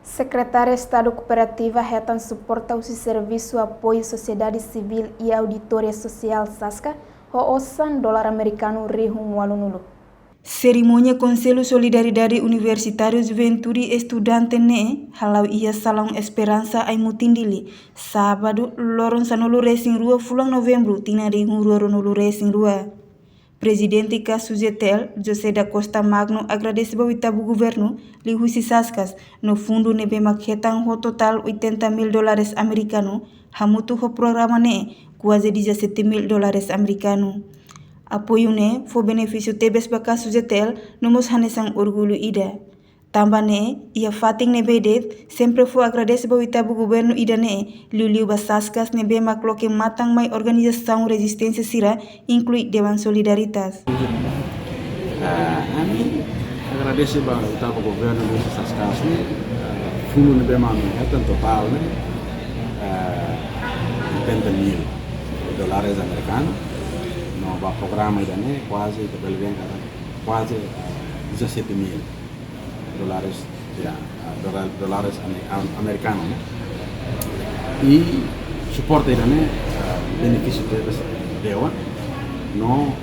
Secretário de Estado Cooperativa retam suporta o Serviço Apoio à Sociedade Civil e Auditoria Social SASCA, o $100 americano rumo ao nulo. Cerimônia Conselho Solidariedade Universitário Juventude Estudante ne halau ia Salão Esperança ai mutindili sábado loron sanolo racing rua fulang novembro tina de rua ronolo racing rua. Presidente Casujetel, José da Costa Magno, agradece ao Itabu Governo, li husi saskas, no fundo nebe makhetang ho total $80.000 americano, hamutu ho programa ne, quase $17.000 americano. Apoio ne, foi benefício tebes ba Casujetel, nomos hanesang orgulho ida. Tambah ne, ia fating nebe det, sempre foi agradece ao Itabu Governo ida ne, liu ba saskas nebe makloke matang mai organização resistência sira, inclui Dewan Solidaritas. Kami agradece ao Itabu Governo desse saskas ne, fundo nebe Manhattan total ne, $80.000 americanos, no programa ida ne, quase $17.000 americanos, né? E suporte né, benefício dewa, no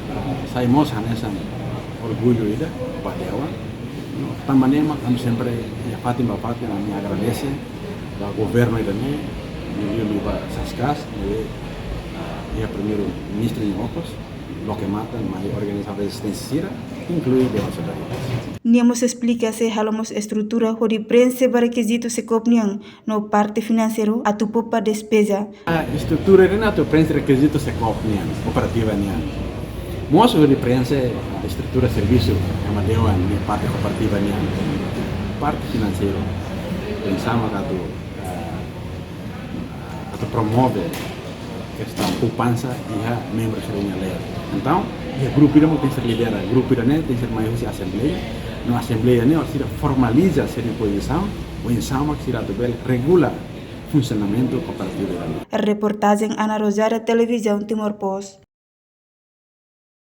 saímos nessa orgulho ida para dewa, também kami sempre ya Fatima me agradece ao governo ida né, me saskas, e primeiro ministro em Ocos, lo que mata mais organização de resistência inclui Dewan Solidaritas. Niamos explica se halamos estrutura hori prensa requisito se copniang no parte financeiro a tu popa despesa. A estrutura é na tu prensa requisito se copniang cooperativa niang. Moço hori prensa a estrutura serviço é uma dewan ni parte cooperativa niang. Parte financeiro pensamos que tu promove questão poupança e a membros serem alerta. Então, o grupo irá tem que ser liderado, o grupo irá tem que ser maior que a assembleia. Na assembleia né, formaliza a sua posição, o ensama que será também regula o funcionamento cooperativo. Reportagem Ana Rosária, Televisão Timor Post.